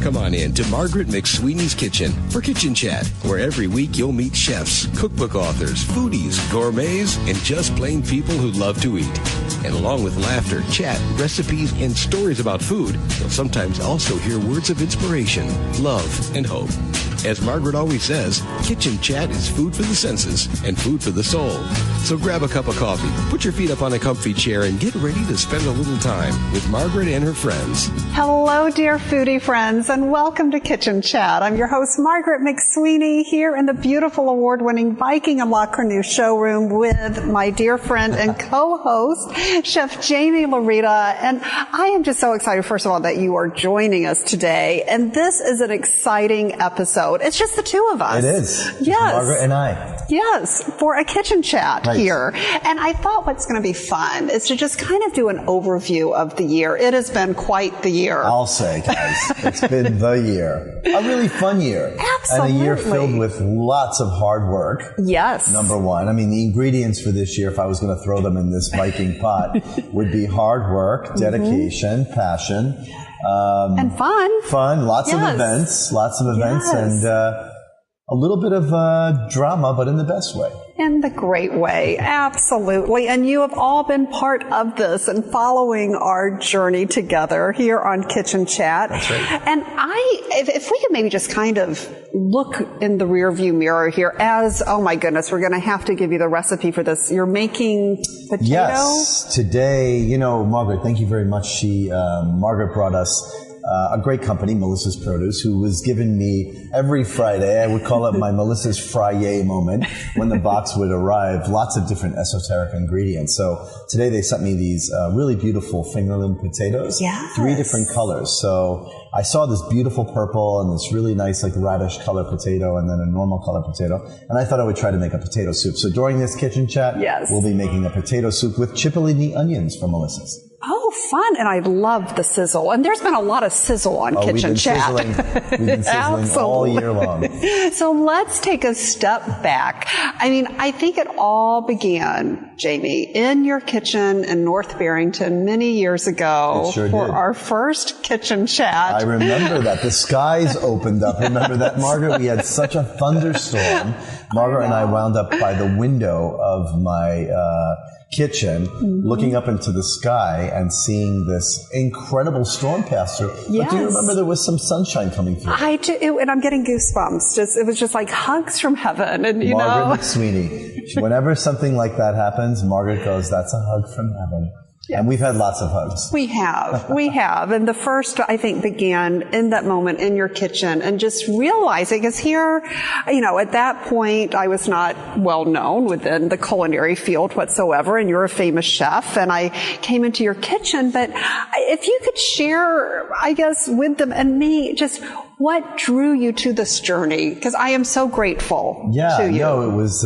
Come on in to Margaret McSweeney's Kitchen for Kitchen Chat, where every week you'll meet chefs, cookbook authors, foodies, gourmets, and just plain people who love to eat. And along with laughter, chat, recipes, and stories about food, you'll sometimes also hear words of inspiration, love, and hope. As Margaret always says, Kitchen Chat is food for the senses and food for the soul. So grab a cup of coffee, put your feet up on a comfy chair, and get ready to spend a little time with Margaret and her friends. Hello, dear foodie friends, and welcome to Kitchen Chat. I'm your host, Margaret McSweeney, here in the beautiful award-winning Viking and Cornue showroom with my dear friend and co-host, Chef Jaime Laurita. And I am just so excited, first of all, that you are joining us today. And this is an exciting episode. It's just the two of us. It is. Yes. Margaret and I. Yes, for a kitchen chat right here. And I thought what's going to be fun is to just kind of do an overview of the year. It has been quite the year. I'll say, guys, it's been the year. A really fun year. Absolutely. And a year filled with lots of hard work. Yes. Number one. I mean, the ingredients for this year, if I was going to throw them in this Viking pot, would be hard work, dedication, passion. And fun. Fun, lots of events, and a little bit of drama, but in the best way. In the great way, absolutely. And you have all been part of this and following our journey together here on Kitchen Chat. That's right. And if we could maybe just kind of look in the rearview mirror here as, oh my goodness, we're going to have to give you the recipe for this. You're making potato? Yes. Today, Margaret, thank you very much. Margaret brought us a great company, Melissa's Produce, who was giving me every Friday, I would call it my Melissa's Friday moment, when the box would arrive, lots of different esoteric ingredients. So today they sent me these really beautiful fingerling potatoes, yes. 3 different colors. So I saw this beautiful purple and this really nice like radish color potato and then a normal color potato. And I thought I would try to make a potato soup. So during this kitchen chat, yes. we'll be making a potato soup with chipotle onions from Melissa's. Oh, fun. And I love the sizzle. And there's been a lot of sizzle on Kitchen Chat. We've been sizzling all year long. So let's take a step back. I mean, I think it all began, Jaime, in your kitchen in North Barrington many years ago. It sure for did. Our first Kitchen Chat. I remember that. The skies opened up. Remember that, Margaret? We had such a thunderstorm. Margaret and I wound up by the window of my kitchen, looking up into the sky and seeing this incredible storm pass through. Yes. But do you remember there was some sunshine coming through? I do, and I'm getting goosebumps. It was just like hugs from heaven. And Margaret McSweeney. Whenever something like that happens, Margaret goes, "That's a hug from heaven." Yes. And we've had lots of hugs. We have. And the first, I think, began in that moment in your kitchen and just realizing, because here, at that point, I was not well known within the culinary field whatsoever, and you're a famous chef, and I came into your kitchen. But if you could share, I guess, with them and me, just what drew you to this journey? Because I am so grateful to you. It was,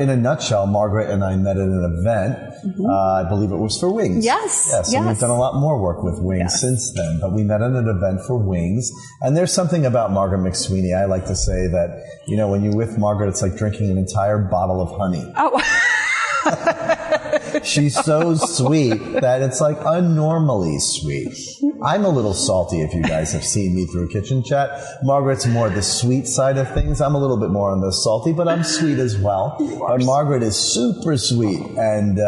in a nutshell, Margaret and I met at an event. I believe it was for wings. Yes. And we've done a lot more work with wings since then. But we met at an event for wings. And there's something about Margaret McSweeney. I like to say that, when you're with Margaret, it's like drinking an entire bottle of honey. Oh. She's so sweet that it's like unnormally sweet. I'm a little salty if you guys have seen me through Kitchen Chat. Margaret's more the sweet side of things. I'm a little bit more on the salty, but I'm sweet as well. But Margaret is super sweet. And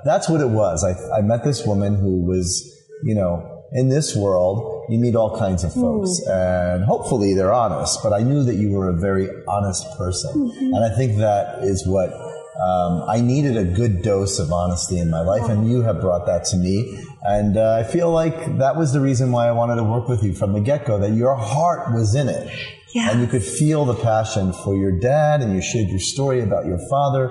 that's what it was. I met this woman who was, in this world, you meet all kinds of folks. And hopefully they're honest. But I knew that you were a very honest person. And I think that is what I needed, a good dose of honesty in my life, and you have brought that to me. And I feel like that was the reason why I wanted to work with you from the get-go, that your heart was in it. Yes. And you could feel the passion for your dad, and you shared your story about your father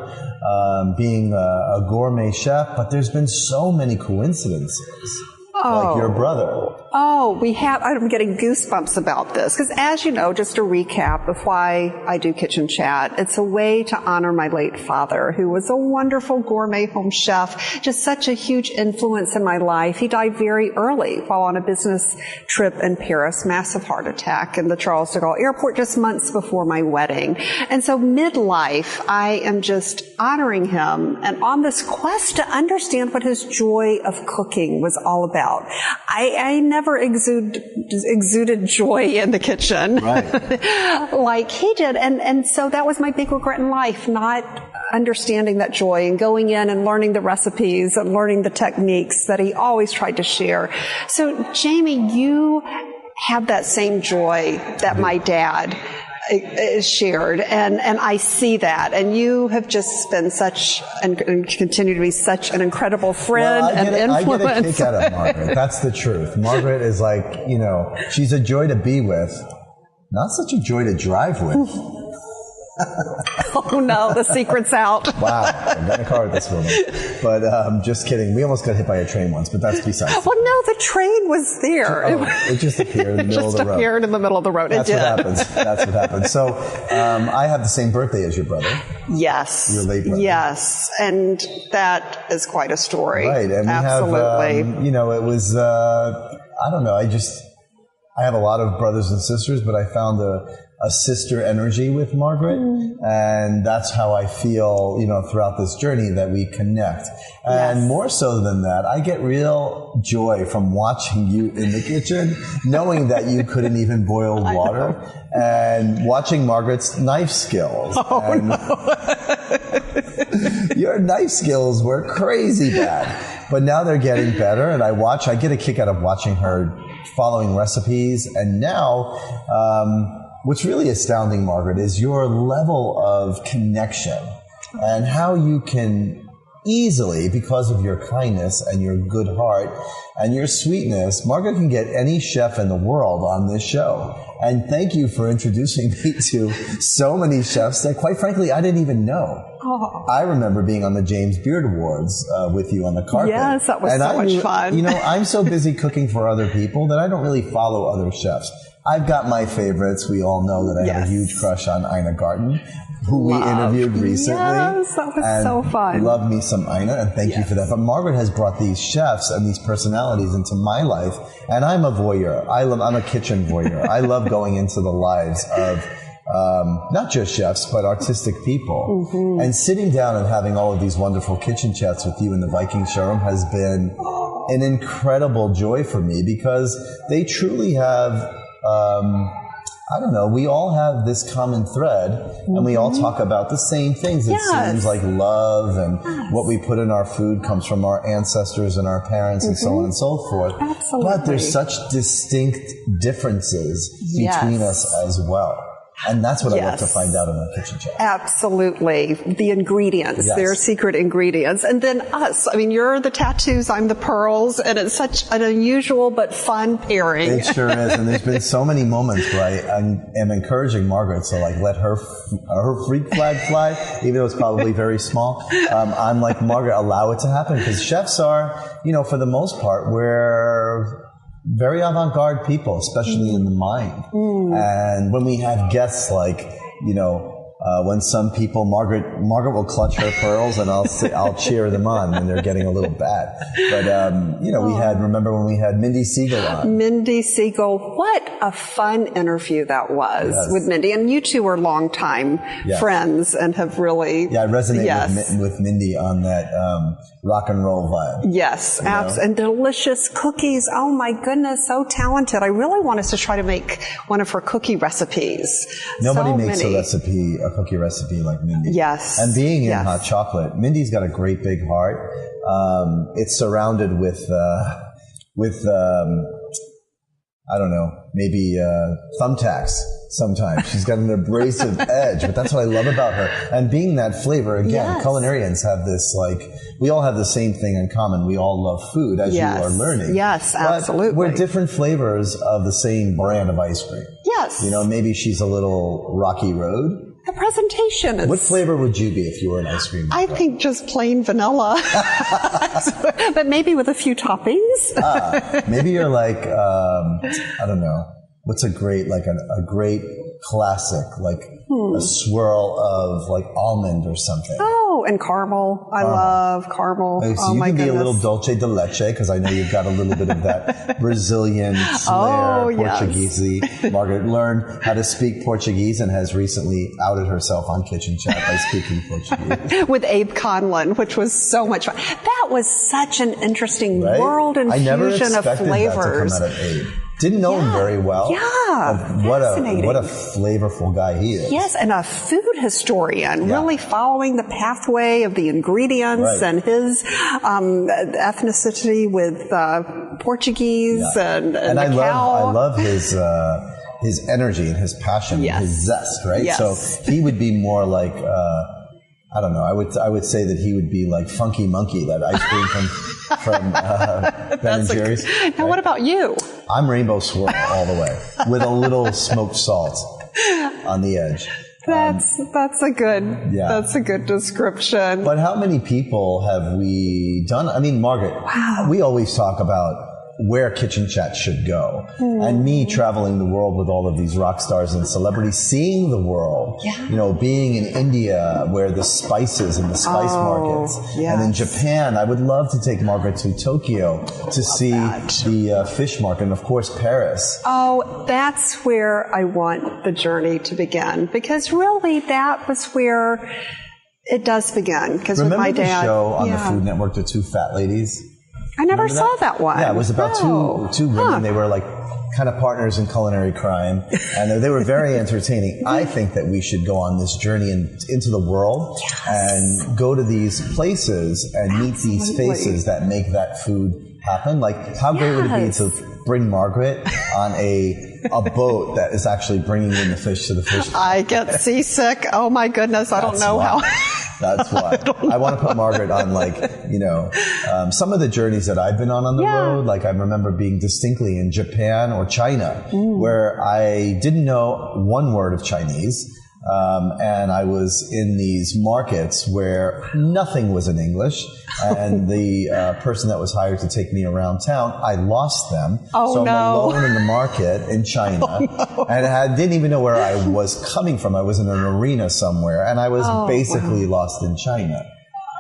being a gourmet chef. But there's been so many coincidences. Like your brother. I'm getting goosebumps about this. Because as you know, just a recap of why I do Kitchen Chat, it's a way to honor my late father, who was a wonderful gourmet home chef, just such a huge influence in my life. He died very early while on a business trip in Paris, massive heart attack in the Charles de Gaulle airport just months before my wedding. And so midlife, I am just honoring him and on this quest to understand what his joy of cooking was all about. out. I never exuded joy in the kitchen like he did. And so that was my big regret in life, not understanding that joy and going in and learning the recipes and learning the techniques that he always tried to share. So, Jaime, you have that same joy that my dad shared, and I see that, and you have just been such and continue to be such an incredible friend and influence. I get a kick out of Margaret. That's the truth. Margaret is like, she's a joy to be with, not such a joy to drive with. Oh no, the secret's out. Wow, I got in a car with this woman. But just kidding. We almost got hit by a train once, but that's besides. Well, no, the train was there. It just appeared in the middle of the road. It just appeared in the middle of the road. That's what happens. That's what happens. So I have the same birthday as your brother. Yes. Your late brother. Yes, and that is quite a story. Right, and absolutely. We have, it was, I don't know, I have a lot of brothers and sisters, but I found a sister energy with Margaret, and that's how I feel, throughout this journey, that we connect. And more so than that, I get real joy from watching you in the kitchen, knowing that you couldn't even boil water, and watching Margaret's knife skills. Your knife skills were crazy bad, but now they're getting better, and I get a kick out of watching her following recipes, and now, what's really astounding, Margaret, is your level of connection and how you can easily, because of your kindness and your good heart and your sweetness, Margaret can get any chef in the world on this show. And thank you for introducing me to so many chefs that, quite frankly, I didn't even know. Oh. I remember being on the James Beard Awards with you on the carpet. Yes, that was so much fun. I'm so busy cooking for other people that I don't really follow other chefs. I've got my favorites. We all know that I have a huge crush on Ina Garten, who we interviewed recently. Yes, that was so fun. Love me some Ina, and thank you for that. But Margaret has brought these chefs and these personalities into my life, and I'm a voyeur. I'm a kitchen voyeur. I love going into the lives of not just chefs, but artistic people. Mm-hmm. And sitting down and having all of these wonderful kitchen chats with you in the Viking showroom has been an incredible joy for me, because they truly have... we all have this common thread, and we all talk about the same things. It seems like love and what we put in our food comes from our ancestors and our parents and so on and so forth. Absolutely. But there's such distinct differences between us as well. And that's what I love to find out in our kitchen chat. Absolutely. The ingredients, their secret ingredients. And then us. I mean, you're the tattoos, I'm the pearls, and it's such an unusual but fun pairing. It sure is. And there's been so many moments where I am encouraging Margaret to let her freak flag fly, even though it's probably very small. I'm like, Margaret, allow it to happen, because chefs are, for the most part, we're very avant-garde people, especially in the mind. And when we have guests like, when some people, Margaret will clutch her pearls, and I'll cheer them on when they're getting a little bad. But, remember when we had Mindy Siegel on? Mindy Siegel, what a fun interview that was with Mindy. And you two are longtime friends and have really... Yeah, I resonate with Mindy on that rock and roll vibe. Yes, and delicious cookies. Oh my goodness, so talented. I really want us to try to make one of her cookie recipes. Nobody makes a cookie recipe like Mindy. Yes. And being in hot chocolate, Mindy's got a great big heart. It's surrounded with I don't know, maybe thumbtacks sometimes. She's got an abrasive edge, but that's what I love about her. And being that flavor, again, culinarians have this, we all have the same thing in common. We all love food, as you are learning. Yes, absolutely. But we're different flavors of the same brand of ice cream. Yes. Maybe she's a little Rocky Road. The presentation is... What flavor would you be if you were an ice cream? I think just plain vanilla. But maybe with a few toppings. Maybe you're like, I don't know. What's a great classic, a swirl of almond or something. Oh, and caramel. I love caramel. So you can be a little dulce de leche, because I know you've got a little bit of that Brazilian flair, Portuguese. Margaret learned how to speak Portuguese and has recently outed herself on Kitchen Chat by speaking Portuguese. With Abe Conlon, which was so much fun. That that was such an interesting right? world and I never fusion of expected flavors. that to come out of Abe. Didn't know him very well. Yeah, What fascinating. a flavorful guy he is. Yes, and a food historian, really following the pathway of the ingredients and his ethnicity with Portuguese and I love his energy and his passion, and his zest, right? Yes. So he would be more like I don't know. I would say that he would be like Funky Monkey, that ice cream from Ben and Jerry's. Now, what about you? I'm Rainbow Swirl all the way, with a little smoked salt on the edge. That's a good description. But how many people have we done? I mean, Margaret, we always talk about where Kitchen Chat should go. And me traveling the world with all of these rock stars and celebrities, seeing the world, being in India where the spices and the spice markets, and in Japan. I would love to take Margaret to Tokyo to see the fish market, and of course Paris. Oh, that's where I want the journey to begin, because really that was where it does begin. Because with my dad, remember the show on the Food Network, The Two Fat Ladies? I never saw that one. Yeah, it was about two women. They were like kind of partners in culinary crime, and they were very entertaining. I think that we should go on this journey into the world and go to these places and meet these faces that make that food happen. Like, how great would it be to bring Margaret on a boat that is actually bringing in the fish to the fish? I get seasick. Oh my goodness, I don't know how. That's why. I want to put Margaret on, some of the journeys that I've been on the road. Like, I remember being distinctly in Japan or China, where I didn't know one word of Chinese. And I was in these markets where nothing was in English. And the person that was hired to take me around town, I lost them. So I'm alone in the market in China. And I didn't even know where I was coming from. I was in an arena somewhere, and I was basically lost in China.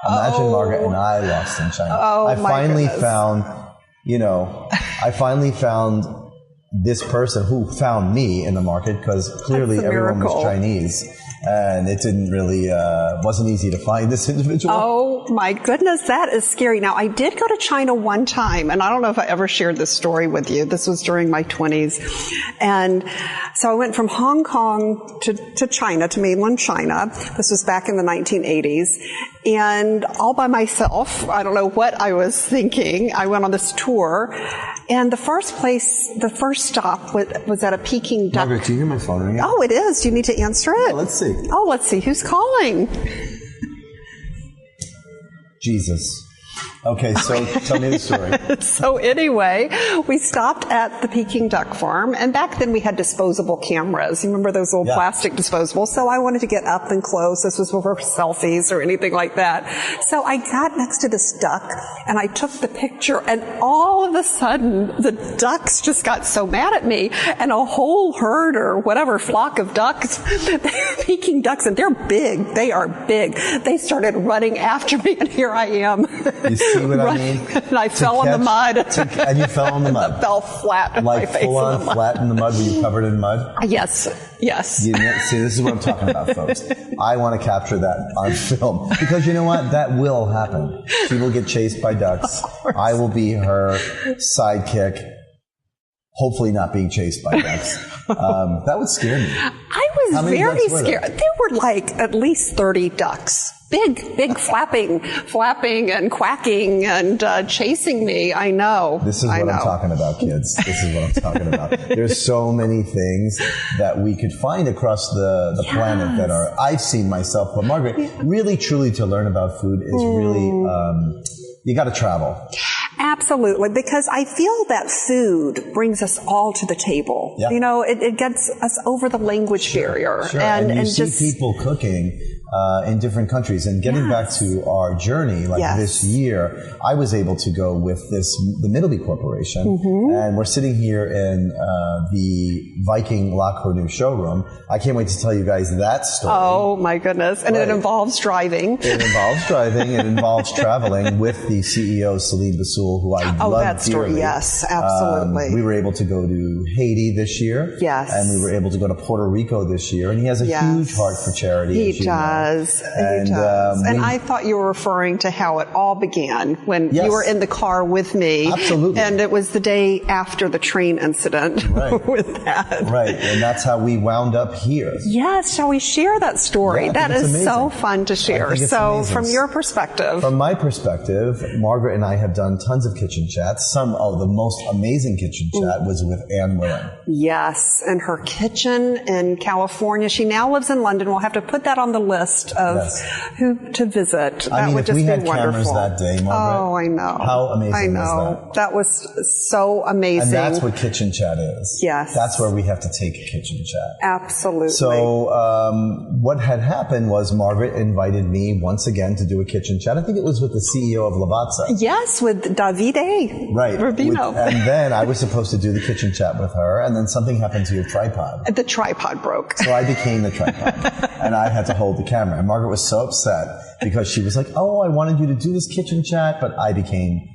Imagine Margaret and I lost in China. I finally found this person who found me in the market, because clearly everyone was Chinese, and it didn't really wasn't easy to find this individual. Oh my goodness, that is scary. Now, I did go to China one time, and I don't know if I ever shared this story with you. This was during my 20s, and so I went from Hong Kong to China, to mainland China. This was back in the 1980s, and all by myself. I don't know what I was thinking. I went on this tour, and the first stop was at a Peking duck. Margaret, do you hear my phone ringing? Oh, it is. Do you need to answer it? Yeah, let's see. Oh, let's see. Who's calling? Jesus. Okay, so tell me the story. So anyway, we stopped at the Peking duck farm, and back then we had disposable cameras. You remember those little plastic disposables? So I wanted to get up and close. This was before selfies or anything like that. So I got next to this duck, and I took the picture, and all of a sudden, the ducks just got so mad at me, and a whole herd or whatever, flock of ducks, Peking ducks, and they're big. They are big. They started running after me, and here I am. You see what I mean? And I fell in the mud. And you fell in the mud? I fell flat. Like full on flat in the mud? Were you covered in mud? Yes. See, this is what I'm talking about, folks. I want to capture that on film. Because you know what? That will happen. She will get chased by ducks. I will be her sidekick. Hopefully not being chased by ducks. That would scare me. I was very scared. There were like at least 30 ducks. Big flapping and quacking and chasing me. I know. This is what I'm talking about, kids. This is what I'm talking about. There's so many things that we could find across the planet that are, I've seen myself, but Margaret, really truly to learn about food is really, you got to travel. Absolutely, because I feel that food brings us all to the table. Yep. You know, it gets us over the language barrier. Sure. And you see people cooking in different countries. And getting back to our journey, this year, I was able to go with the Middleby Corporation, and we're sitting here in the Viking La Cornue showroom. I can't wait to tell you guys that story. Oh my goodness. And it involves driving. It involves driving. It involves traveling with the CEO, Celine Basul, who I love that story. dearly. Yes, absolutely. We were able to go to Haiti this year. Yes. And we were able to go to Puerto Rico this year. And he has a huge heart for charity. He does. does. And, he does. And I thought you were referring to how it all began when you were in the car with me. Absolutely. And it was the day after the train incident with that. Right. And that's how we wound up here. Yes. Shall we share that story? Yeah, that is amazing. So fun to share. So amazing. from your perspective. From my perspective, Margaret and I have done tons of kitchen chats. Some of the most amazing kitchen chat was with Ann Willen. Yes. And her kitchen in California. She now lives in London. We'll have to put that on the list of who to visit. That would just be wonderful. Cameras that day, Margaret. Oh, I know. How amazing was that? That was so amazing. And that's what kitchen chat is. Yes. That's where we have to take kitchen chat. Absolutely. So what had happened was Margaret invited me once again to do a kitchen chat. I think it was with the CEO of Lavazza. Yes, with Davide. Right. Rubino. And then I was supposed to do the kitchen chat with her, and then something happened to your tripod. The tripod broke. So I became the tripod, and I had to hold the camera. And Margaret was so upset because she was like, oh, I wanted you to do this kitchen chat, but I became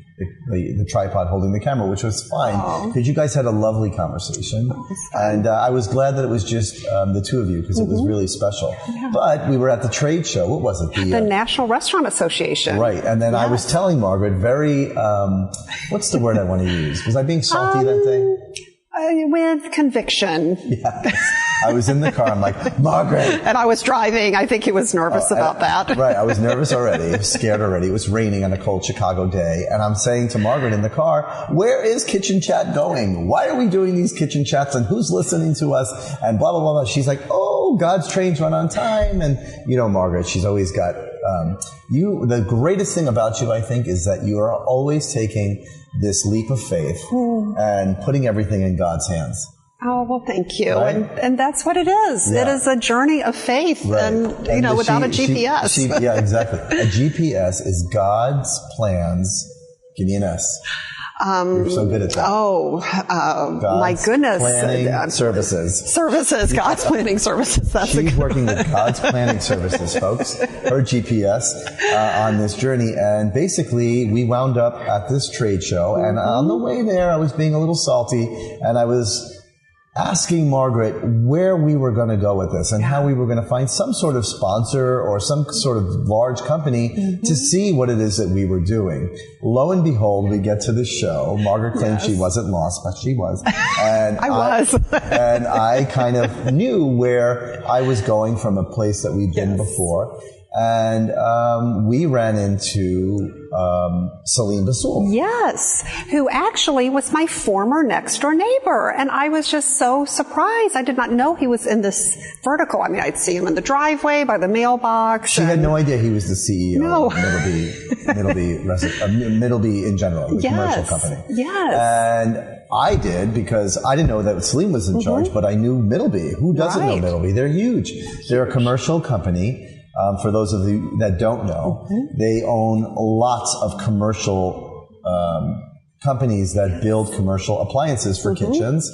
the tripod holding the camera, which was fine because you guys had a lovely conversation. And I was glad that it was just the two of you because it was really special. Yeah. But we were at the trade show. What was it? The National Restaurant Association. Right. And then I was telling Margaret very, what's the word I want to use? Was I being salty that day? With conviction. Yes. I was in the car. I'm like, Margaret. And I was driving. I think he was nervous about that. Right. I was nervous already. Scared already. It was raining on a cold Chicago day. And I'm saying to Margaret in the car, where is kitchen chat going? Why are we doing these kitchen chats? And who's listening to us? And blah, blah, blah, blah. She's like, oh, God's trains run on time. And, you know, Margaret, she's always got, the greatest thing about you, I think, is that you are always taking this leap of faith and putting everything in God's hands. Oh, well, thank you. Right? And that's what it is. Yeah. It is a journey of faith and you know, without a GPS. Yeah, exactly. A GPS is God's plans. Give me an S. You're so good at that. My goodness. Planning services. God's planning services. She's working with God's planning services, folks. Her GPS on this journey. And basically, we wound up at this trade show. And on the way there, I was being a little salty. And I was asking Margaret where we were going to go with this and how we were going to find some sort of sponsor or some sort of large company to see what it is that we were doing. Lo and behold, we get to the show. Margaret claimed she wasn't lost, but she was. And I was. And I kind of knew where I was going from a place that we'd been before. And we ran into Salim Basul. Yes, who actually was my former next-door neighbor. And I was just so surprised. I did not know he was in this vertical. I mean, I'd see him in the driveway, by the mailbox. She had no idea he was the CEO of Middleby in general, the commercial company. Yes. And I did because I didn't know that Salim was in charge, but I knew Middleby. Who doesn't know Middleby? They're huge. They're a commercial company. For those of you that don't know, they own lots of commercial companies that build commercial appliances for kitchens,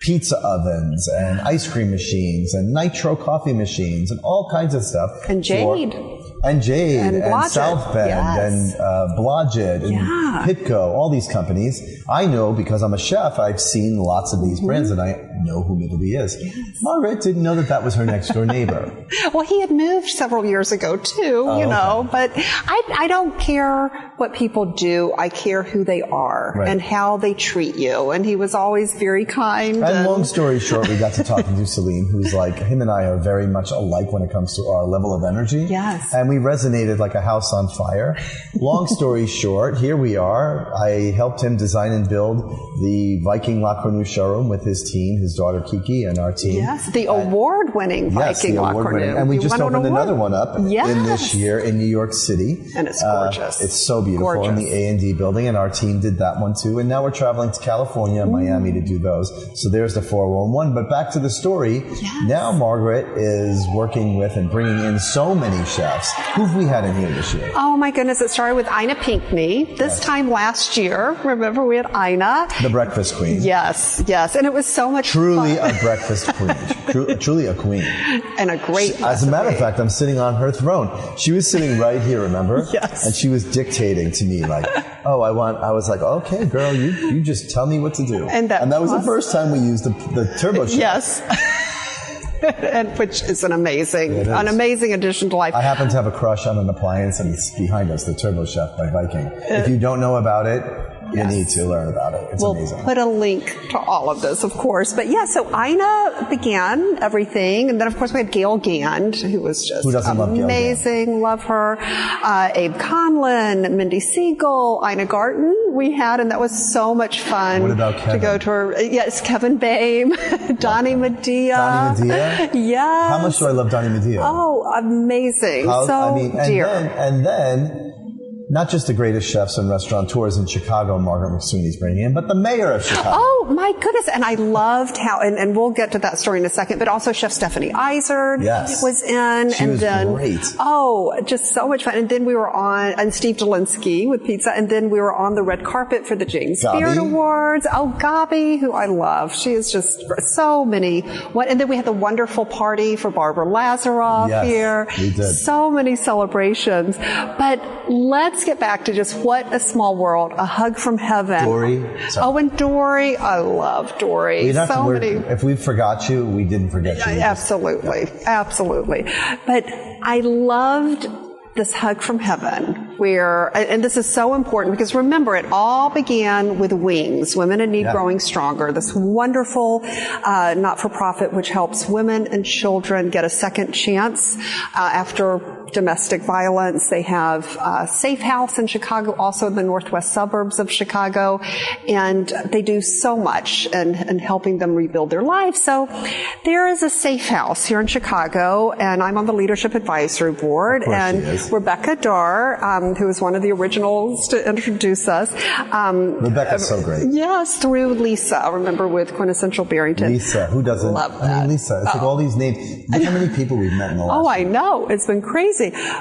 pizza ovens and ice cream machines and nitro coffee machines and all kinds of stuff. And Jade. And South Bend and Blodgett and Pitco, all these companies. I know because I'm a chef, I've seen lots of these brands and I know who Middleby is. Yes. Margaret didn't know that was her next door neighbor. Well, he had moved several years ago too, but I don't care what people do. I care who they are and how they treat you. And he was always very kind. And long story short, we got to talking to Salim, who's like, him and I are very much alike when it comes to our level of energy. Yes. And we resonated like a house on fire. Long story short, here we are. I helped him design and build the Viking La Cornue showroom with his team, his daughter Kiki, and our team. Yes, the award-winning Viking La Cornue. And we just opened another one up in this year in New York City. And it's gorgeous. It's so beautiful in the A&D building, and our team did that one too. And now we're traveling to California and Miami to do those. So there's the 411. But back to the story. Yes. Now Margaret is working with and bringing in so many chefs. Who've we had in here this year? Oh my goodness, it started with Ina Pinkney. This time last year, remember we had Ina. The breakfast queen. Yes. And it was so much Truly fun. A breakfast queen. Truly a queen. And a great recipe. As a matter of fact, I'm sitting on her throne. She was sitting right here, remember? Yes. And she was dictating to me like, I was like, okay, girl, you just tell me what to do. And that was the first time we used the turbo chef. Yes. and which is an amazing addition to life. I happen to have a crush on an appliance, and it's behind us, the Turbo Chef by Viking. If you don't know about it, you need to learn about it. It's amazing. We'll put a link to all of this, of course. But yeah, so Ina began everything. And then, of course, we had Gail Gand, who was just amazing. Love her. Abe Conlon, Mindy Siegel, Ina Garten we had, and that was so much fun. What about Kevin? To go to her. Yes, Kevin Bame, Donnie Medea. Donnie Medea? Yes. How much do I love Donnie Medea? Oh, amazing. And then not just the greatest chefs and restaurateurs in Chicago, Margaret McSweeney's bringing in, but the mayor of Chicago. Oh, my goodness. And I loved how, and we'll get to that story in a second, but also Chef Stephanie Izard was in. She was great. Oh, just so much fun. And then we were on, and Steve Dolinsky with pizza, and then we were on the red carpet for the James Beard Awards. Oh, Gabi, who I love. She is just so many. And then we had the wonderful party for Barbara Lazaroff here. We did. So many celebrations. But let's get back to just what a small world, a hug from heaven. Dory. Oh, and Dory. I love Dory. If we forgot you, we didn't forget you. Absolutely. Absolutely. But I loved this hug from heaven where, and this is so important because remember, it all began with Wings, Women in Need Growing Stronger, this wonderful not-for-profit which helps women and children get a second chance after domestic violence. They have a safe house in Chicago, also in the northwest suburbs of Chicago, and they do so much in helping them rebuild their lives. So there is a safe house here in Chicago, and I'm on the Leadership Advisory Board, and Rebecca Darr, who is one of the originals to introduce us. Rebecca's so great. Yes, through Lisa, remember, with Quintessential Barrington. Lisa, who doesn't? Love that. I mean, Lisa, it's like all these names. Look how many people we've met in the last I know. It's been crazy.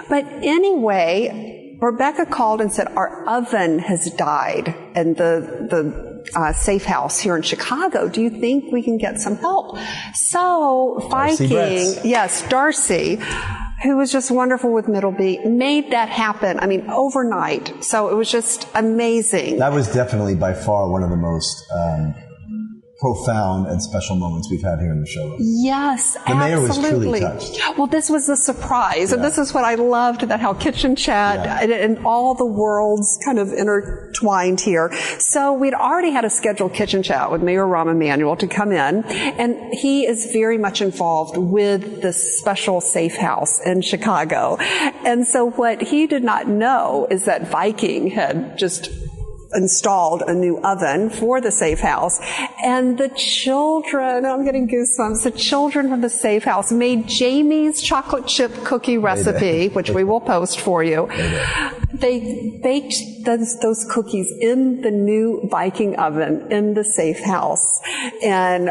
But anyway, Rebecca called and said, our oven has died in the safe house here in Chicago. Do you think we can get some help? So Darcy, who was just wonderful with Middleby, made that happen. I mean, overnight. So it was just amazing. That was definitely by far one of the most profound and special moments we've had here in the showroom. Yes, the mayor was truly touched. Well, this was the surprise, and this is what I loved, that how Kitchen Chat and all the worlds kind of intertwined here. So we'd already had a scheduled Kitchen Chat with Mayor Rahm Emanuel to come in, and he is very much involved with this special safe house in Chicago. And so what he did not know is that Viking had just installed a new oven for the safe house, and the children, I'm getting goosebumps, the children from the safe house made Jamie's chocolate chip cookie recipe, which we will post for you. They baked those cookies in the new Viking oven in the safe house. And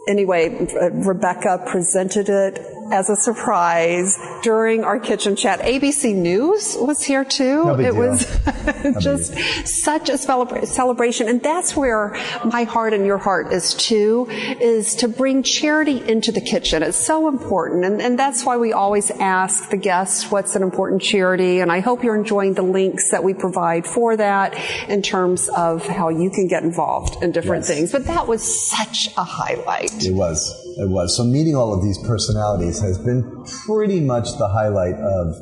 anyway, Rebecca presented it as a surprise during our Kitchen Chat. ABC News was here too. It was just such a celebration. And that's where my heart and your heart is too, is to bring charity into the kitchen. It's so important. And that's why we always ask the guests what's an important charity. And I hope you're enjoying the links that we provide for that in terms of how you can get involved in different things. But that was such a highlight. It was. So meeting all of these personalities has been pretty much the highlight of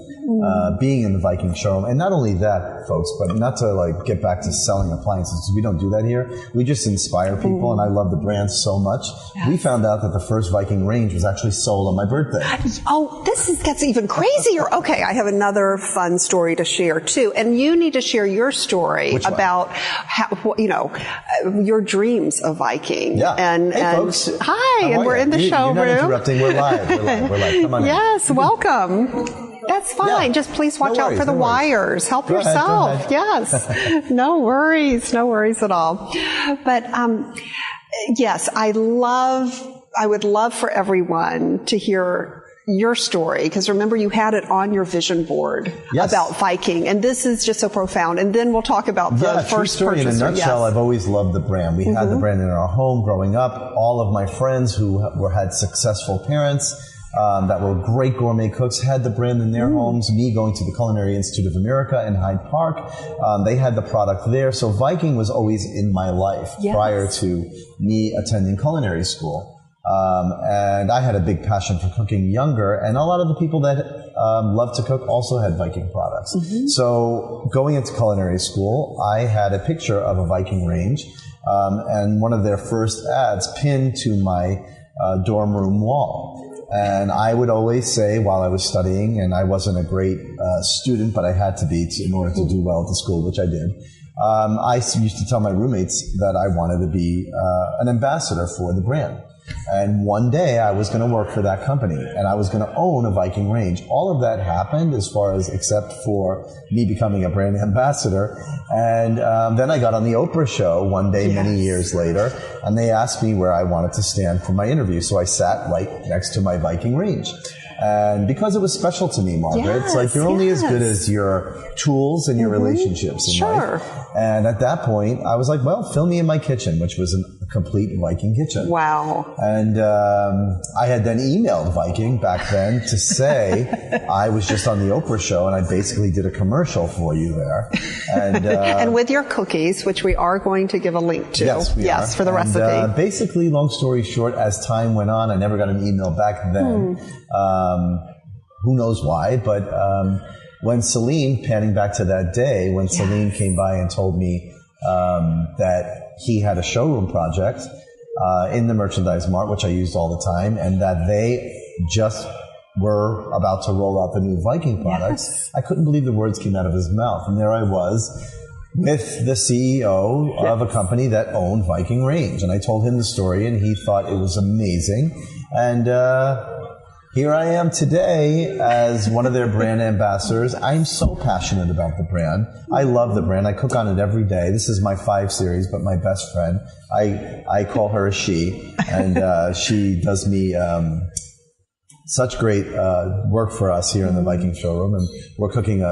being in the Viking showroom. And not only that, folks, but not to get back to selling appliances. We don't do that here. We just inspire people, and I love the brand so much. Yes. We found out that the first Viking range was actually sold on my birthday. Oh, this gets even crazier. Okay, I have another fun story to share too. And you need to share your story about how, your dreams of Viking. Yeah. And folks. Hi, and we're in the showroom. You're not interrupting. We're live. We're live. Come on. Yes, welcome. That's fine. Just please watch out for the wires. Help yourself. Yes. No worries at all. But yes, I would love for everyone to hear your story, because remember, you had it on your vision board about Viking, and this is just so profound. And then we'll talk about the first story. purchaser. In a nutshell, I've always loved the brand. We had the brand in our home growing up. All of my friends who had successful parents that were great gourmet cooks had the brand in their homes. Me going to the Culinary Institute of America in Hyde Park, they had the product there. So Viking was always in my life prior to me attending culinary school. And I had a big passion for cooking younger, and a lot of the people that love to cook also had Viking products. So going into culinary school, I had a picture of a Viking range, and one of their first ads pinned to my dorm room wall. And I would always say while I was studying, and I wasn't a great student, but I had to be in order to do well at the school, which I did. I used to tell my roommates that I wanted to be an ambassador for the brand. And one day I was going to work for that company and I was going to own a Viking range. All of that happened except for me becoming a brand ambassador. And then I got on the Oprah show one day many years later, and they asked me where I wanted to stand for my interview. So I sat right next to my Viking range. And because it was special to me, Margaret, it's like you're only as good as your tools and your relationships in life. And at that point, I was like, well, fill me in my kitchen, which was a complete Viking kitchen. Wow. And I had then emailed Viking back then to say I was just on the Oprah show and I basically did a commercial for you there. And, and with your cookies, which we are going to give a link to. Yes, for the recipe. Basically, long story short, as time went on, I never got an email back then. Who knows why, but when Celine, panning back to that day, when Celine came by and told me that he had a showroom project in the merchandise mart, which I used all the time, and that they just were about to roll out the new Viking products, I couldn't believe the words came out of his mouth. And there I was with the CEO of a company that owned Viking Range. And I told him the story, and he thought it was amazing. And here I am today as one of their brand ambassadors. I'm so passionate about the brand. I love the brand. I cook on it every day. This is my 5 series, but my best friend, I call her a she, and she does me such great work for us here in the Viking showroom, and we're cooking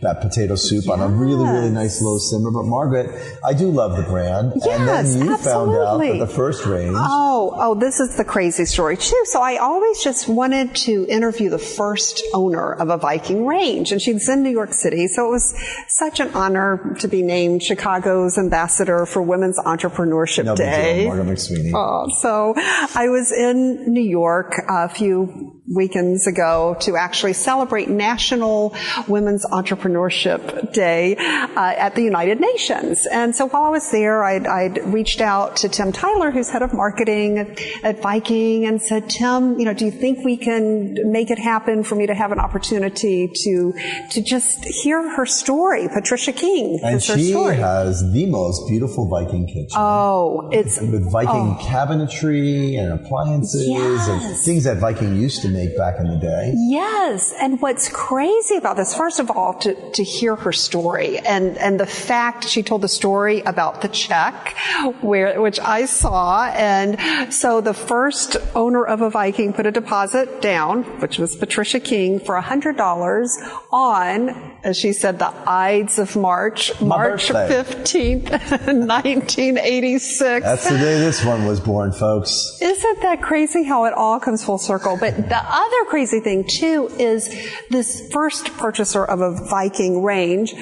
that potato soup on a really, really nice low simmer. But Margaret, I do love the brand. And then you found out that the first range. Oh, this is the crazy story too. So I always just wanted to interview the first owner of a Viking range, and she's in New York City. So it was such an honor to be named Chicago's ambassador for Women's Entrepreneurship Day. Margaret McSweeney. So I was in New York a few weekends ago to actually celebrate National Women's Entrepreneurship Day at the United Nations. And so while I was there, I'd reached out to Tim Tyler, who's head of marketing at Viking, and said, Tim, do you think we can make it happen for me to have an opportunity to just hear her story? Patricia King is her story. And she has the most beautiful Viking kitchen. Oh, it's with Viking cabinetry and appliances and things that Viking used to make back in the day. Yes. And what's crazy about this, first of all, to hear her story and the fact she told the story about the check, which I saw. And so the first owner of a Viking put a deposit down, which was Patricia King, for $100 on, as she said, the Ides of March 15th, 1986. That's the day this one was born, folks. Isn't that crazy how it all comes full circle? But the other crazy thing, too, is this first purchaser of a Viking range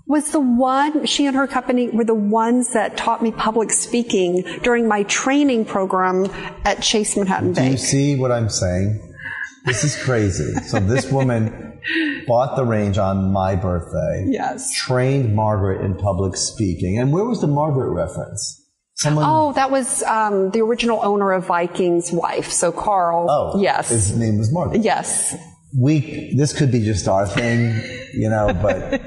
was the one, she and her company were the ones that taught me public speaking during my training program at Chase Manhattan Bank. Do you see what I'm saying? This is crazy. So this woman bought the range on my birthday. Yes. Trained Margaret in public speaking. And where was the Margaret reference? That was the original owner of Viking's wife. So Carl. Oh, yes. His name was Margaret. Yes. This could be just our thing, but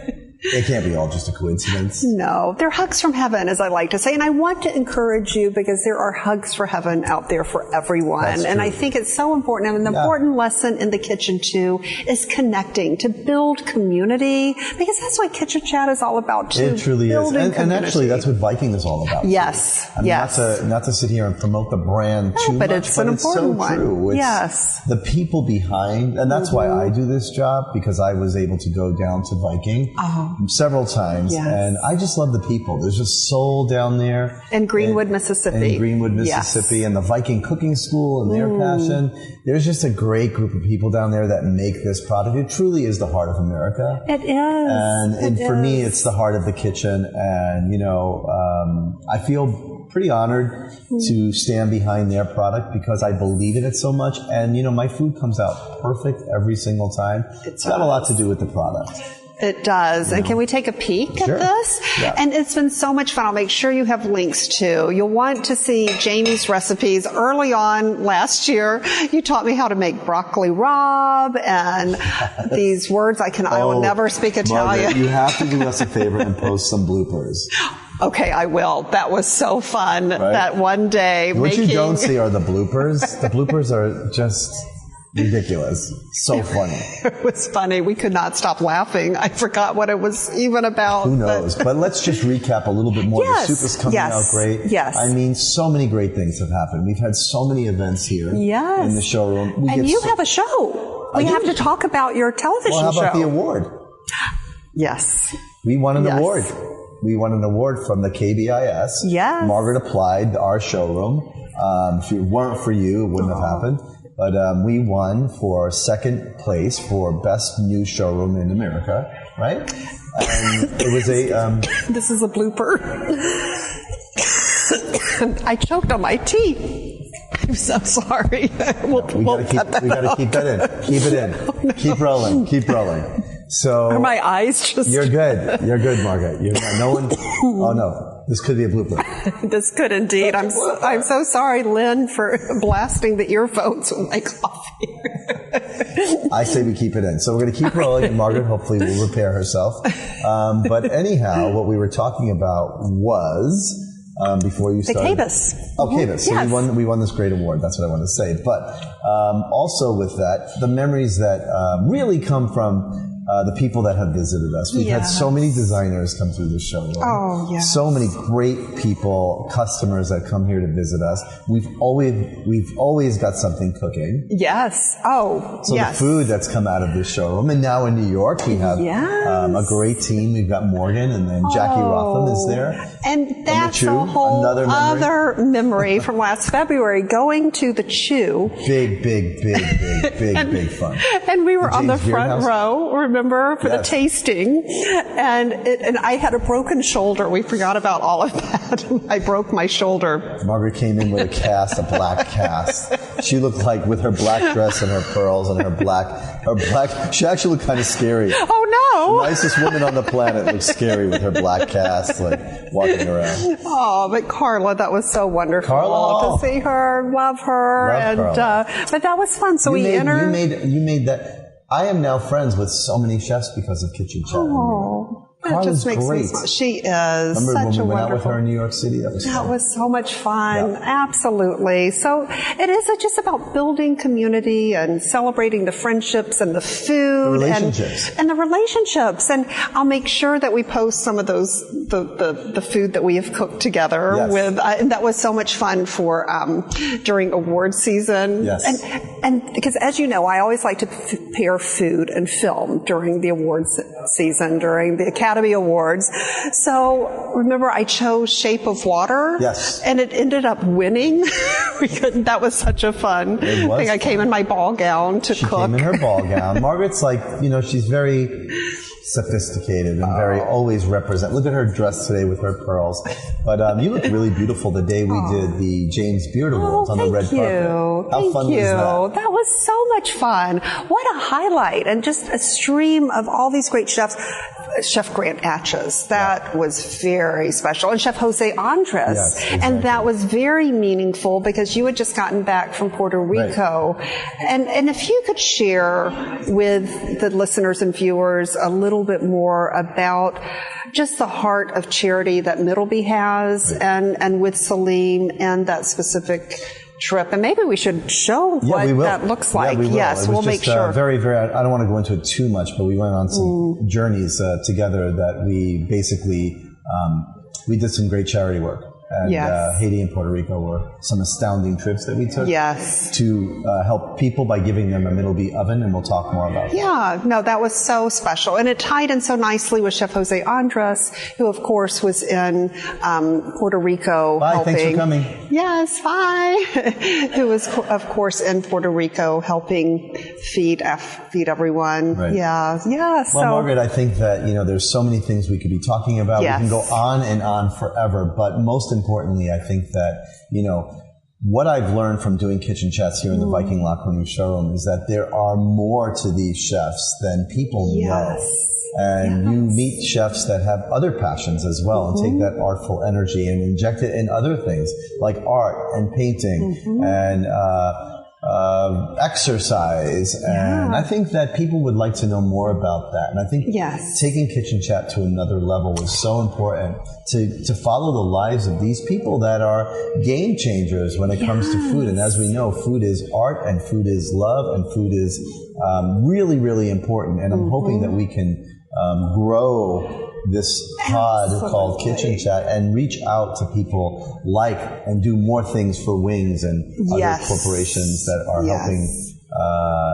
it can't be all just a coincidence. No, they're hugs from heaven, as I like to say. And I want to encourage you because there are hugs for heaven out there for everyone. And I think it's so important. And the important lesson in the kitchen, too, is connecting, to build community, because that's what Kitchen Chat is all about, too. It truly is. And actually, that's what Viking is all about. Yes. I mean, not to sit here and promote the brand too much, but it's an important one. True. It's the people behind, and that's why I do this job, because I was able to go down to Viking several times, and I just love the people. There's just soul down there. In Greenwood, Mississippi. And the Viking Cooking School and their passion. There's just a great group of people down there that make this product. It truly is the heart of America. It is. And for me, it's the heart of the kitchen. And, I feel pretty honored to stand behind their product because I believe in it so much. And, my food comes out perfect every single time. It's got a lot to do with the product. It does. And can we take a peek at this? Yeah. And it's been so much fun. I'll make sure you have links too. You'll want to see Jaime's recipes. Early on last year, you taught me how to make broccoli rabe and these words I will never speak Italian. Margaret, you have to do us a favor and post some bloopers. Okay, I will. That was so fun. Right? That one day. What you don't see are the bloopers. The bloopers are just ridiculous. So funny. It was funny. We could not stop laughing. I forgot what it was even about. Who knows? But let's just recap a little bit more. Yes, the soup is coming out great. Yes. I mean, so many great things have happened. We've had so many events here in the showroom. And you have a show. We have to talk about your television show. Well, how about the award? Yes. We won an award. We won an award from the KBIS. Yes. Margaret applied our showroom. If it weren't for you, it wouldn't have happened. But we won for second place for best new showroom in America, right? And it was a... This is a blooper. I choked on my tea. I'm so sorry. We gotta keep that in. Keep it in. Keep rolling. Keep rolling. So are my eyes just... You're good. You're good, Margaret. No one... Oh, no. This could be a blooper. This could indeed. I'm so sorry, Lynn, for blasting the earphones with my coffee. I say we keep it in. So we're going to keep rolling, and Margaret hopefully will repair herself. But anyhow, what we were talking about was... before you started... The Cabus. Oh, Cabus. So yes. we won this great award. That's what I want to say. But also with that, the memories that really come from the people that have visited us. We've had so many designers come through the showroom. Oh, yeah. So many great people, customers that come here to visit us. We've always got something cooking. Yes. Oh, so the food that's come out of this showroom. And now in New York, we have a great team. We've got Morgan, and then Jackie Rotham is there. And that's a whole other memory from last February, going to the Chew. Big fun. And we were on the front row, remember, for the tasting. And I had a broken shoulder. We forgot about all of that. I broke my shoulder. Margaret came in with a black cast. She looked like, with her black dress and her pearls and her black, she actually looked kind of scary. Oh, no. The nicest woman on the planet looked scary with her black cast, like, walking around. Oh, but Carla, that was so wonderful to see her, love her. But that was fun. So you made that. I am now friends with so many chefs because of Kitchen Chat. Oh, that just makes me smile. She is Remember such when a we went wonderful. out with her in New York City? That was so much fun. Absolutely. So it is just about building community and celebrating the friendships and the food and the relationships. And I'll make sure that we post some of those the food that we have cooked together with. And that was so much fun for during award season. Yes. And because, as you know, I always like to pair food and film during the awards season, during the Academy Awards. So remember, I chose Shape of Water. Yes. And it ended up winning. That was such a fun thing. I came in my ball gown to cook. She came in her ball gown. Margaret's like, she's very sophisticated and very always represent. Look at her dress today with her pearls. But you look really beautiful the day we did the James Beard Awards on the red carpet. How fun was that? That was so much fun. What a highlight, and just a stream of all these great chefs. Chef Grant Atchis, that was very special. And Chef Jose Andres. Yes, exactly. And that was very meaningful because you had just gotten back from Puerto Rico. Right. And if you could share with the listeners and viewers a little bit more about just the heart of charity that Middleby has and with Salim and that specific trip, and maybe we should show what that looks like. Yes, we'll make sure. Very, very. I don't want to go into it too much, but we went on some journeys together that we basically we did some great charity work. And Haiti and Puerto Rico were some astounding trips that we took to help people by giving them a Middleby oven, and we'll talk more about that. Yeah, no, that was so special. And it tied in so nicely with Chef Jose Andres, who, of course, was in Puerto Rico helping. Thanks for coming. Yes, bye. Who was, of course, in Puerto Rico helping feed everyone. Right. Yeah. Well, Margaret, I think that, there's so many things we could be talking about. We can go on and on forever, but most importantly, importantly, I think that, what I've learned from doing kitchen chats here in the Viking Cornue showroom is that there are more to these chefs than people know. And you meet chefs that have other passions as well and take that artful energy and inject it in other things like art and painting and exercise. And I think that people would like to know more about that. And I think taking Kitchen Chat to another level is so important to follow the lives of these people that are game changers when it comes to food. And as we know, food is art and food is love and food is really, really important. And I'm hoping that we can grow this pod called Kitchen Chat and reach out to people and do more things for Wings and other corporations that are helping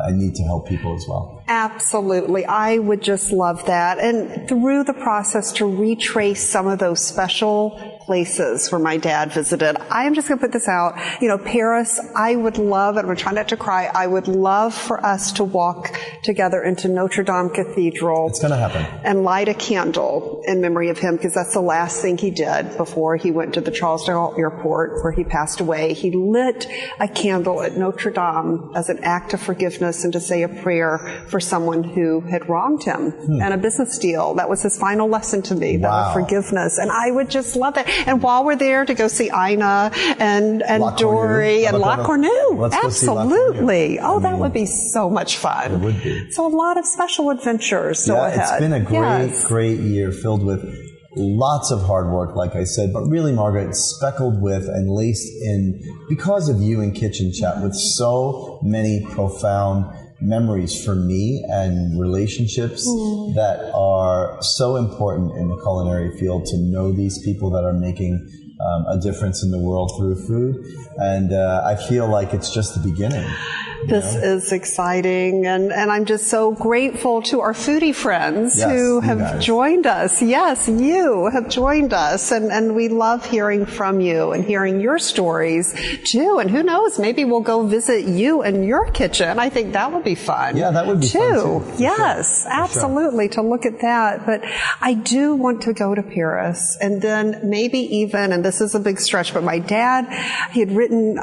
and need to help people as well. Absolutely. I would just love that. And through the process to retrace some of those special places where my dad visited. I am just going to put this out. Paris, I would love, and I'm trying not to cry, I would love for us to walk together into Notre Dame Cathedral. It's going to happen. And light a candle in memory of him, because that's the last thing he did before he went to the Charles de Gaulle airport where he passed away. He lit a candle at Notre Dame as an act of forgiveness and to say a prayer for someone who had wronged him and a business deal. That was his final lesson to me, that of forgiveness. And I would just love that. And while we're there, to go see Ina and Dory and La Cornue. Absolutely. That would be so much fun. It would be. So a lot of special adventures still ahead. It's been a great year filled with lots of hard work, like I said, but really, Margaret, speckled with and laced in, because of you in Kitchen Chat, with so many profound memories for me and relationships that are so important in the culinary field, to know these people that are making a difference in the world through food. And I feel like it's just the beginning. This is exciting, and I'm just so grateful to our foodie friends who have joined us. Yes, you have joined us, and we love hearing from you and hearing your stories too. And who knows, maybe we'll go visit you in your kitchen. I think that would be fun. Yeah, that would be fun too. Yes, absolutely, to look at that. But I do want to go to Paris, and then maybe even, and this is a big stretch, but my dad, he had written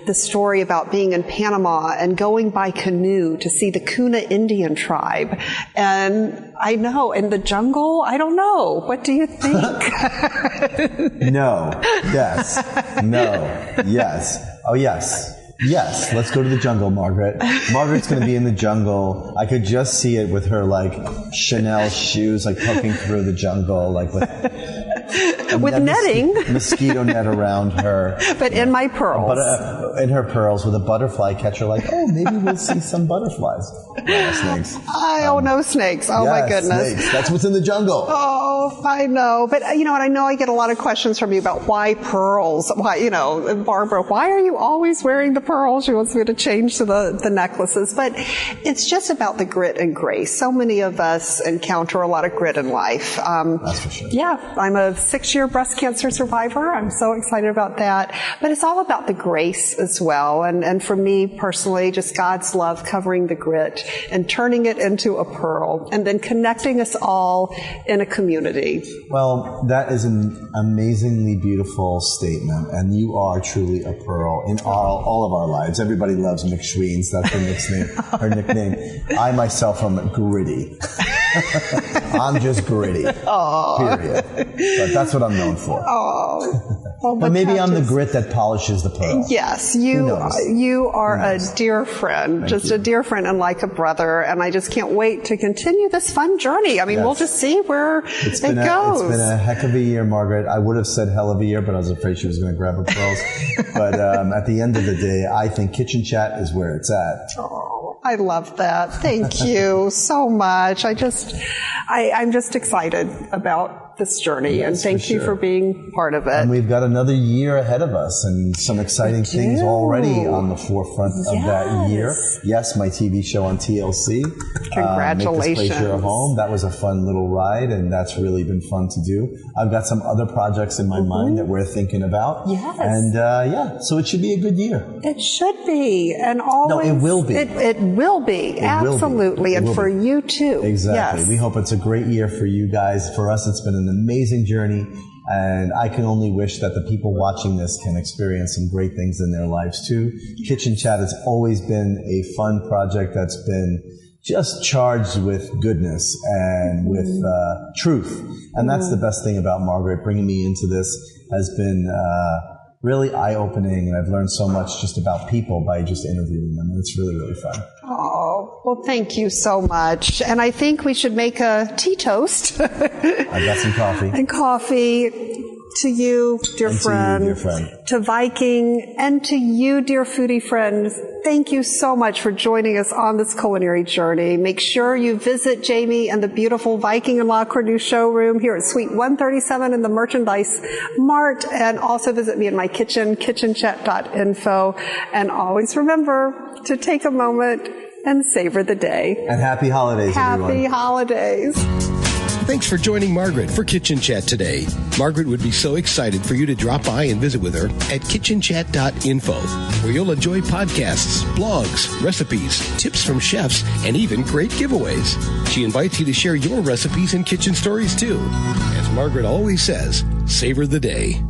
the story about being in Panama and going by canoe to see the Kuna Indian tribe. And I know, in the jungle, I don't know. What do you think? No. Yes. No. Yes. Oh, yes. Yes, let's go to the jungle, Margaret. Margaret's going to be in the jungle. I could just see it with her, Chanel shoes, poking through the jungle, with netting. Mosquito net around her. But in my pearls. But in her pearls with a butterfly catcher, maybe we'll see some butterflies. No, snakes. No snakes. Oh, my goodness. Snakes. That's what's in the jungle. Oh, I know. But, and I know I get a lot of questions from you about why pearls. Why, Barbara, why are you always wearing the pearls? She wants me to change to the necklaces. But it's just about the grit and grace. So many of us encounter a lot of grit in life. That's for sure. Yeah, I'm a 6-year breast cancer survivor. I'm so excited about that. But it's all about the grace as well. And for me personally, just God's love covering the grit and turning it into a pearl and then connecting us all in a community. Well, that is an amazingly beautiful statement. And you are truly a pearl in all of our lives. Everybody loves McSweeney's. That's her nickname. I myself am gritty. I'm just gritty. Period. But that's what I'm known for. Well, but maybe I'm the grit that polishes the pearl. Yes, you are a dear friend, a dear friend and like a brother, and I just can't wait to continue this fun journey. I mean, we'll just see where it goes. It's been a heck of a year, Margaret. I would have said hell of a year, but I was afraid she was going to grab her pearls. But at the end of the day, I think Kitchen Chat is where it's at. Oh, I love that. Thank you so much. I'm just excited about this journey, and thank you for being part of it. And we've got another year ahead of us and some exciting things already on the forefront of that year. Yes, my TV show on TLC. Congratulations. Make This Place Your Home. That was a fun little ride, and that's really been fun to do. I've got some other projects in my mind that we're thinking about. Yes. And so it should be a good year. It should be. And always. No, it will be. It will be. Absolutely. And for you too. Exactly. Yes. We hope it's a great year for you guys. For us, it's been an amazing journey. And I can only wish that the people watching this can experience some great things in their lives too. Kitchen Chat has always been a fun project that's been just charged with goodness and with truth. And that's the best thing about Margaret. Bringing me into this has been really eye-opening, and I've learned so much just about people by just interviewing them. It's really, really fun. Oh, well, thank you so much. And I think we should make a tea toast. I got some coffee. And coffee to you, dear friend. To you, dear friend. To Viking, and to you, dear foodie friends. Thank you so much for joining us on this culinary journey. Make sure you visit Jaime and the beautiful Viking and La Cornue showroom here at Suite 137 in the Merchandise Mart, and also visit me in my kitchen, kitchenchat.info. And always remember to take a moment and savor the day. And happy holidays, everyone. Happy holidays. Thanks for joining Margaret for Kitchen Chat today. Margaret would be so excited for you to drop by and visit with her at kitchenchat.info, where you'll enjoy podcasts, blogs, recipes, tips from chefs, and even great giveaways. She invites you to share your recipes and kitchen stories too. As Margaret always says, savor the day.